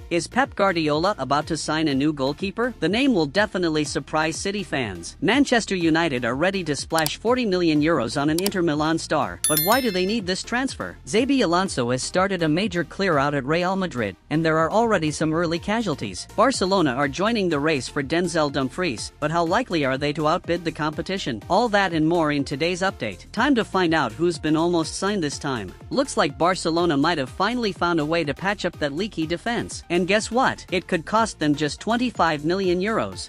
Is Pep Guardiola about to sign a new goalkeeper? The name will definitely surprise City fans. Manchester United are ready to splash €40 million on an Inter Milan star, but why do they need this transfer? Xabi Alonso has started a major clear-out at Real Madrid, and there are already some early casualties. Barcelona are joining the race for Denzel Dumfries, but how likely are they to outbid the competition? All that and more in today's update. Time to find out who's been almost signed this time. Looks like Barcelona might have finally found a way to patch up that leaky defense. And guess what? It could cost them just €25 million.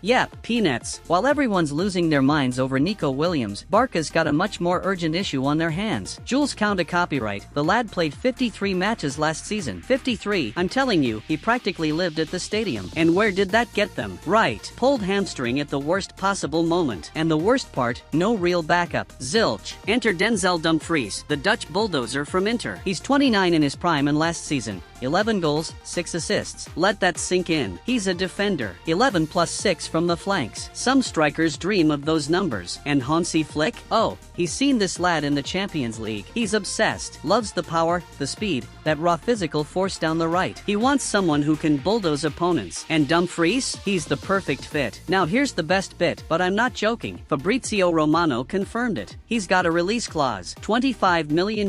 Yep, peanuts. While everyone's losing their minds over Nico Williams, Barca's got a much more urgent issue on their hands. Jules Koundé copyright. The lad played 53 matches last season. 53, I'm telling you, he practically lived at the stadium. And where did that get them? Right, pulled hamstring at the worst possible moment. And the worst part, no real backup. Zilch. Enter Denzel Dumfries, the Dutch bulldozer from Inter. He's 29 in his prime and last season, 11 goals, 6 assists. Let that sink in. He's a defender. 11 plus 6 from the flanks. Some strikers dream of those numbers. And Hansi Flick? Oh, he's seen this lad in the Champions League. He's obsessed. Loves the power, the speed, that raw physical force down the right. He wants someone who can bulldoze opponents. And Dumfries? He's the perfect fit. Now here's the best bit, but I'm not joking. Fabrizio Romano confirmed it. He's got a release clause. €25 million.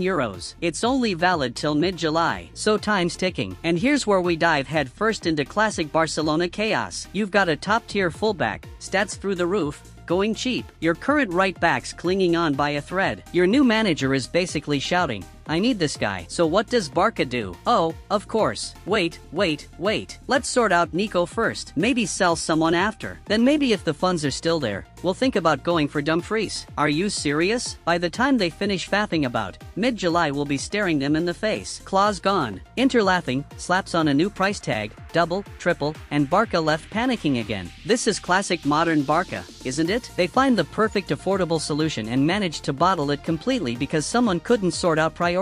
It's only valid till mid-July. So time's ticking. And here's where we dive head first into classic Barcelona chaos. You've got a top-tier fullback, stats through the roof, going cheap. Your current right back's clinging on by a thread. Your new manager is basically shouting, I need this guy. So what does Barca do? Oh, of course. Wait. Let's sort out Nico first. Maybe sell someone after. Then maybe if the funds are still there, we'll think about going for Dumfries. Are you serious? By the time they finish faffing about, mid-July will be staring them in the face. Clause gone. Inter laughing, slaps on a new price tag, double, triple, and Barca left panicking again. This is classic modern Barca, isn't it? They find the perfect affordable solution and manage to bottle it completely because someone couldn't sort out priorities.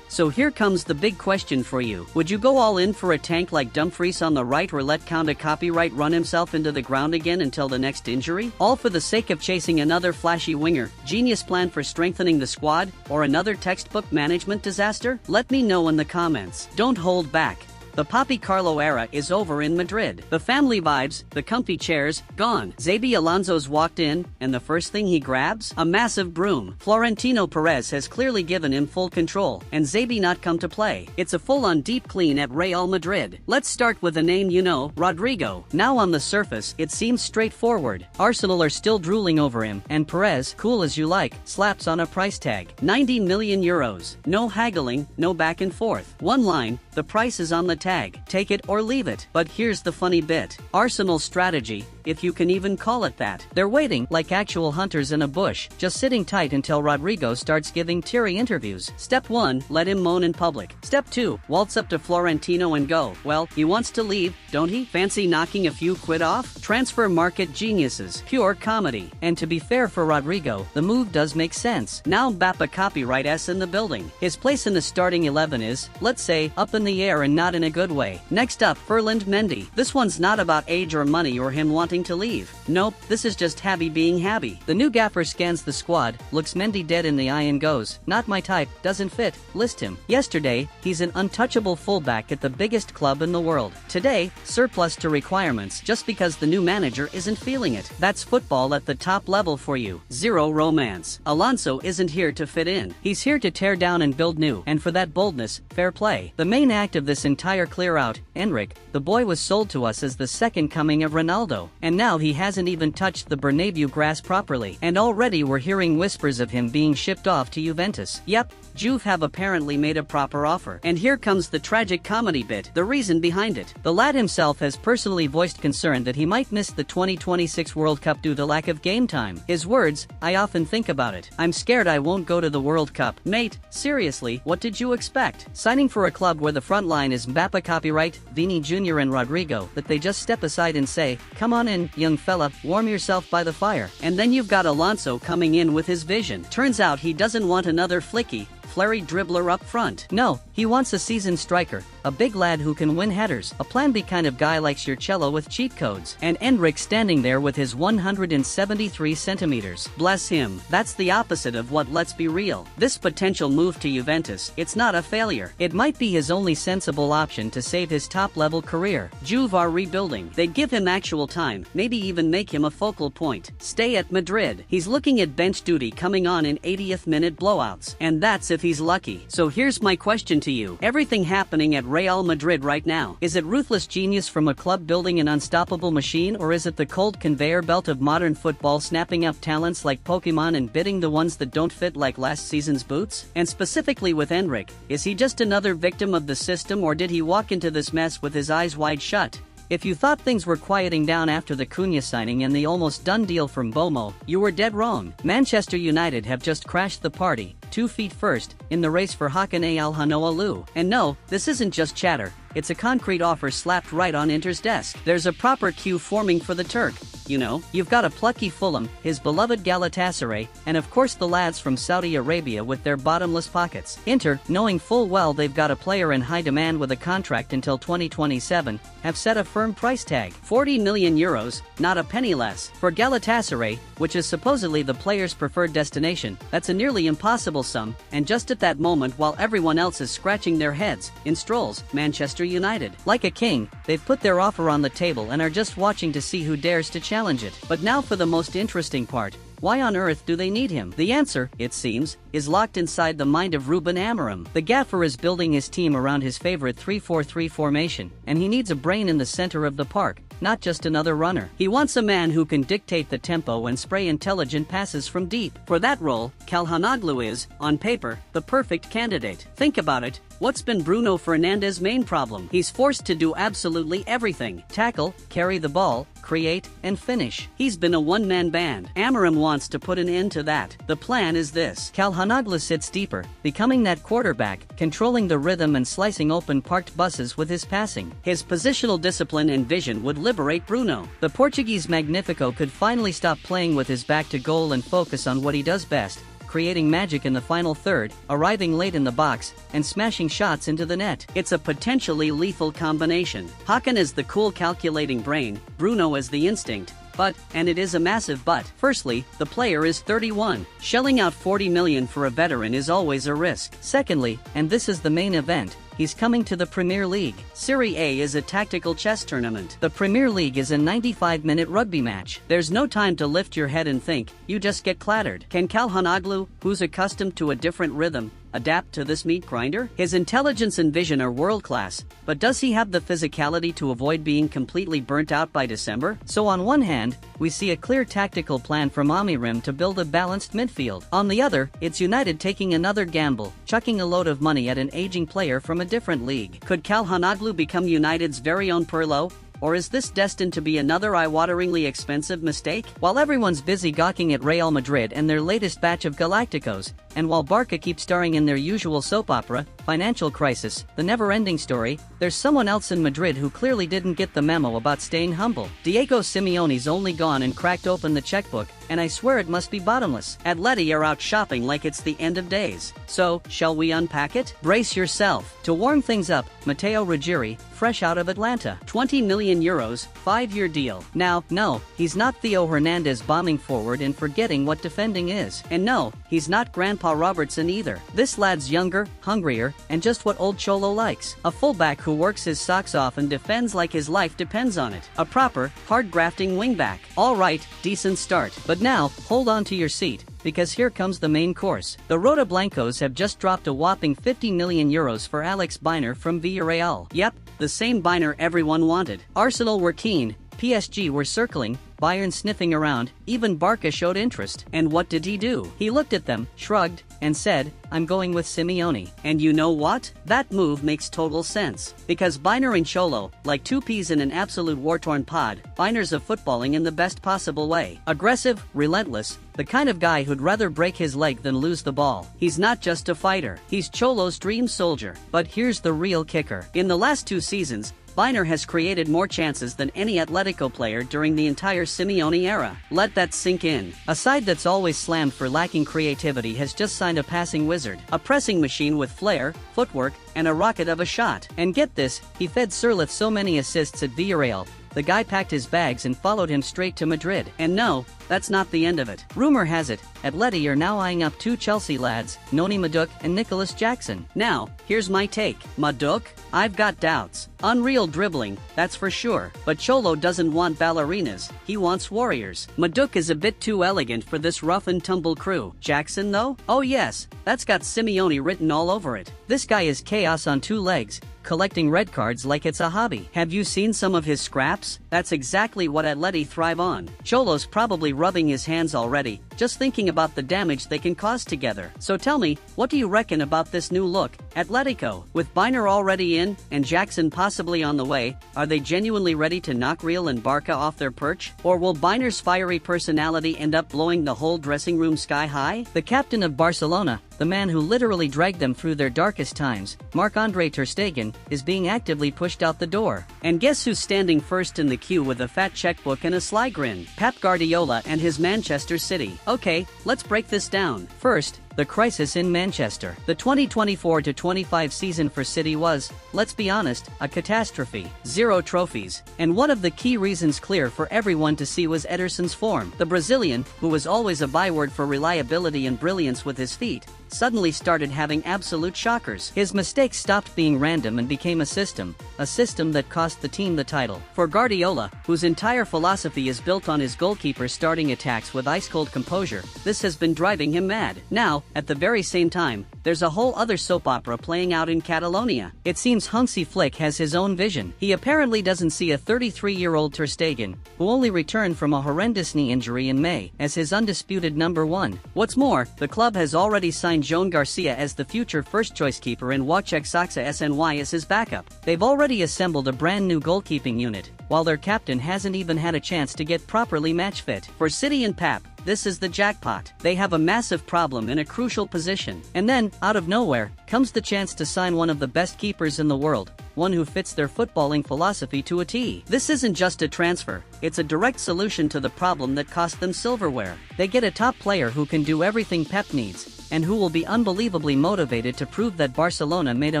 So here comes the big question for you. Would you go all in for a tank like Dumfries on the right or let Koundé copyright run himself into the ground again until the next injury? All for the sake of chasing another flashy winger, genius plan for strengthening the squad, or another textbook management disaster? Let me know in the comments. Don't hold back. The Papi Carlo era is over in Madrid. The family vibes, the comfy chairs, gone. Xabi Alonso's walked in, and the first thing he grabs? A massive broom. Florentino Perez has clearly given him full control, and Xabi not come to play. It's a full-on deep clean at Real Madrid. Let's start with a name you know, Rodrigo. Now on the surface, it seems straightforward. Arsenal are still drooling over him, and Perez, cool as you like, slaps on a price tag. €90 million. No haggling, no back and forth. One line, the price is on the tag. Take it or leave it. But here's the funny bit. Arsenal's strategy, if you can even call it that. They're waiting like actual hunters in a bush, just sitting tight until Rodrigo starts giving teary interviews. Step 1, let him moan in public. Step 2, waltz up to Florentino and go, well, he wants to leave, don't he? Fancy knocking a few quid off? Transfer market geniuses. Pure comedy. And to be fair for Rodrigo, the move does make sense. Now Mbappe copyright S in the building. His place in the starting 11 is, let's say, up in the air and not in a good way. Next up, Ferland Mendy. This one's not about age or money or him wanting to leave. Nope, this is just Xabi being Xabi. The new gaffer scans the squad, looks Mendy dead in the eye and goes, not my type, doesn't fit, list him. Yesterday, he's an untouchable fullback at the biggest club in the world. Today, surplus to requirements just because the new manager isn't feeling it. That's football at the top level for you. Zero romance. Alonso isn't here to fit in. He's here to tear down and build new, and for that boldness, fair play. The main act of this entire clear-out, Enric, the boy was sold to us as the second coming of Ronaldo, and now he hasn't even touched the Bernabeu grass properly, and already we're hearing whispers of him being shipped off to Juventus. Yep, Juve have apparently made a proper offer. And here comes the tragic comedy bit, the reason behind it. The lad himself has personally voiced concern that he might miss the 2026 World Cup due to lack of game time. His words, I often think about it. I'm scared I won't go to the World Cup. Mate, seriously, what did you expect? Signing for a club where the front line is Mbappe copyright, Vini Jr. and Rodrigo, that they just step aside and say, come on in, young fella, warm yourself by the fire. And then you've got Alonso coming in with his vision. Turns out he doesn't want another flicky, flary dribbler up front. No, he wants a seasoned striker, a big lad who can win headers, a plan B kind of guy like Churchello with cheat codes, and Endrick standing there with his 173 centimeters. Bless him, that's the opposite of what. Let's be real. This potential move to Juventus, it's not a failure. It might be his only sensible option to save his top-level career. Juve are rebuilding. They give him actual time, maybe even make him a focal point. Stay at Madrid. He's looking at bench duty coming on in 80th minute blowouts, and that's if he's lucky. So here's my question to you. Everything happening at Real Madrid right now, is it ruthless genius from a club building an unstoppable machine, or is it the cold conveyor belt of modern football snapping up talents like Pokemon and bidding the ones that don't fit like last season's boots? And specifically with Endrick, is he just another victim of the system, or did he walk into this mess with his eyes wide shut? If you thought things were quieting down after the Cunha signing and the almost done deal from Bomo, you were dead wrong. Manchester United have just crashed the party, 2 feet first, in the race for Hakan Al-Hanoalu. And no, this isn't just chatter, it's a concrete offer slapped right on Inter's desk. There's a proper queue forming for the Turk. You know, you've got a plucky Fulham, his beloved Galatasaray, and of course the lads from Saudi Arabia with their bottomless pockets. Inter, knowing full well they've got a player in high demand with a contract until 2027, have set a firm price tag. 40 million euros, not a penny less. For Galatasaray, which is supposedly the player's preferred destination, that's a nearly impossible sum, and just at that moment while everyone else is scratching their heads, in strolls Manchester United. Like a king, they've put their offer on the table and are just watching to see who dares to challenge it. But now for the most interesting part. Why on earth do they need him? The answer, it seems, is locked inside the mind of Ruben Amorim. The gaffer is building his team around his favorite 3-4-3 formation, and he needs a brain in the center of the park, not just another runner. He wants a man who can dictate the tempo and spray intelligent passes from deep. For that role, Calhanoglu is, on paper, the perfect candidate. Think about it. What's been Bruno Fernandes' main problem? He's forced to do absolutely everything. Tackle, carry the ball, create, and finish. He's been a one-man band. Amorim wants to put an end to that. The plan is this. Calhanoglu sits deeper, becoming that quarterback, controlling the rhythm and slicing open parked buses with his passing. His positional discipline and vision would liberate Bruno. The Portuguese Magnifico could finally stop playing with his back to goal and focus on what he does best, creating magic in the final third, arriving late in the box, and smashing shots into the net. It's a potentially lethal combination. Hakan is the cool calculating brain, Bruno is the instinct. But, and it is a massive but, firstly, the player is 31. Shelling out 40 million for a veteran is always a risk. Secondly, and this is the main event, he's coming to the Premier League. Serie A is a tactical chess tournament. The Premier League is a 95-minute rugby match. There's no time to lift your head and think, you just get clattered. Can Calhanoglu, who's accustomed to a different rhythm, adapt to this meat grinder? His intelligence and vision are world-class, but does he have the physicality to avoid being completely burnt out by December? So on one hand, we see a clear tactical plan from Amorim to build a balanced midfield. On the other, it's United taking another gamble, chucking a load of money at an aging player from a different league. Could Calhanoglu become United's very own Pirlo? Or is this destined to be another eye-wateringly expensive mistake? While everyone's busy gawking at Real Madrid and their latest batch of Galacticos, and while Barca keeps starring in their usual soap opera, Financial Crisis, the never-ending story, there's someone else in Madrid who clearly didn't get the memo about staying humble. Diego Simeone's only gone and cracked open the checkbook, and I swear it must be bottomless. Atleti are out shopping like it's the end of days. So, shall we unpack it? Brace yourself. To warm things up, Matteo Ruggieri, fresh out of Atlanta. 20 million euros, 5-year deal. Now, no, he's not Theo Hernandez bombing forward and forgetting what defending is. And no, he's not Grandpa Robertson either. This lad's younger, hungrier, and just what old Cholo likes. A fullback who works his socks off and defends like his life depends on it. A proper, hard-grafting wingback. Alright, decent start. But now, hold on to your seat, because here comes the main course. The Rota Blancos have just dropped a whopping 50 million euros for Alex Biner from Villarreal. Yep, the same Biner everyone wanted. Arsenal were keen, PSG were circling, Bayern sniffing around, even Barca showed interest. And what did he do? He looked at them, shrugged, and said, I'm going with Simeone. And you know what? That move makes total sense. Because Biner and Cholo, like two peas in an absolute war-torn pod, Biner's a footballing in the best possible way. Aggressive, relentless, the kind of guy who'd rather break his leg than lose the ball. He's not just a fighter, he's Cholo's dream soldier. But here's the real kicker. In the last 2 seasons, Biner has created more chances than any Atletico player during the entire Simeone era. Let that sink in. A side that's always slammed for lacking creativity has just signed a passing wizard. A pressing machine with flair, footwork, and a rocket of a shot. And get this, he fed Sirleaf so many assists at Villarreal, the guy packed his bags and followed him straight to Madrid. And no, that's not the end of it. Rumor has it, Atleti are now eyeing up 2 Chelsea lads, Noni Madueke and Nicholas Jackson. Now, here's my take. Madueke? I've got doubts. Unreal dribbling, that's for sure. But Cholo doesn't want ballerinas, he wants warriors. Madueke is a bit too elegant for this rough and tumble crew. Jackson though? Oh yes, that's got Simeone written all over it. This guy is chaos on 2 legs, collecting red cards like it's a hobby. Have you seen some of his scraps? That's exactly what Atleti thrive on. Cholo's probably rubbing his hands already, just thinking about the damage they can cause together. So tell me, what do you reckon about this new look, Atletico? With Biner already in, and Jackson possibly on the way, are they genuinely ready to knock Real and Barca off their perch? Or will Biner's fiery personality end up blowing the whole dressing room sky high? The captain of Barcelona, the man who literally dragged them through their darkest times, Marc-Andre ter Stegen, is being actively pushed out the door. And guess who's standing first in the queue with a fat checkbook and a sly grin? Pep Guardiola and his Manchester City. Okay, let's break this down. First, the crisis in Manchester. The 2024-25 season for City was, let's be honest, a catastrophe. 0 trophies. And one of the key reasons clear for everyone to see was Ederson's form. The Brazilian, who was always a byword for reliability and brilliance with his feet, suddenly started having absolute shockers. His mistakes stopped being random and became a system that cost the team the title. For Guardiola, whose entire philosophy is built on his goalkeeper starting attacks with ice-cold composure, this has been driving him mad. Now, at the very same time, there's a whole other soap opera playing out in Catalonia. It seems Hansi Flick has his own vision. He apparently doesn't see a 33-year-old ter Stegen, who only returned from a horrendous knee injury in May, as his undisputed number 1. What's more, the club has already signed Joan Garcia as the future first-choice keeper and Wojciech Saksa SNY as his backup. They've already assembled a brand new goalkeeping unit, while their captain hasn't even had a chance to get properly match fit. For City and Pep, this is the jackpot. They have a massive problem in a crucial position. And then, out of nowhere, comes the chance to sign one of the best keepers in the world, one who fits their footballing philosophy to a T. This isn't just a transfer, it's a direct solution to the problem that cost them silverware. They get a top player who can do everything Pep needs, and who will be unbelievably motivated to prove that Barcelona made a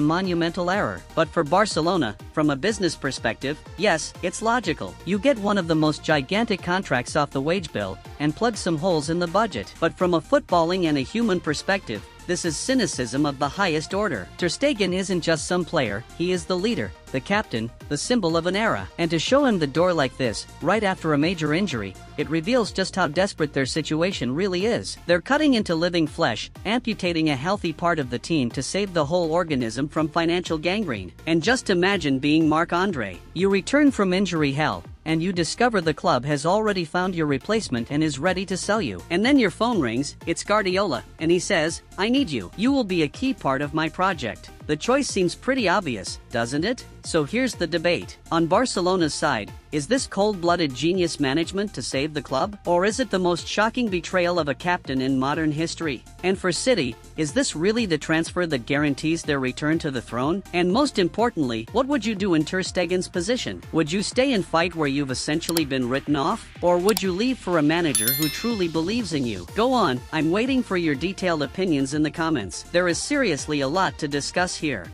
monumental error. But for Barcelona, from a business perspective, yes, it's logical. You get one of the most gigantic contracts off the wage bill, and plug some holes in the budget. But from a footballing and a human perspective, this is cynicism of the highest order. Ter Stegen isn't just some player, he is the leader, the captain, the symbol of an era. And to show him the door like this, right after a major injury, it reveals just how desperate their situation really is. They're cutting into living flesh, amputating a healthy part of the team to save the whole organism from financial gangrene. And just imagine being Marc-Andre. You return from injury hell, and you discover the club has already found your replacement and is ready to sell you. And then your phone rings, it's Guardiola, and he says, I need you. You will be a key part of my project. The choice seems pretty obvious, doesn't it? So here's the debate. On Barcelona's side, is this cold-blooded genius management to save the club? Or is it the most shocking betrayal of a captain in modern history? And for City, is this really the transfer that guarantees their return to the throne? And most importantly, what would you do in ter Stegen's position? Would you stay and fight where you've essentially been written off? Or would you leave for a manager who truly believes in you? Go on, I'm waiting for your detailed opinions in the comments. There is seriously a lot to discuss here.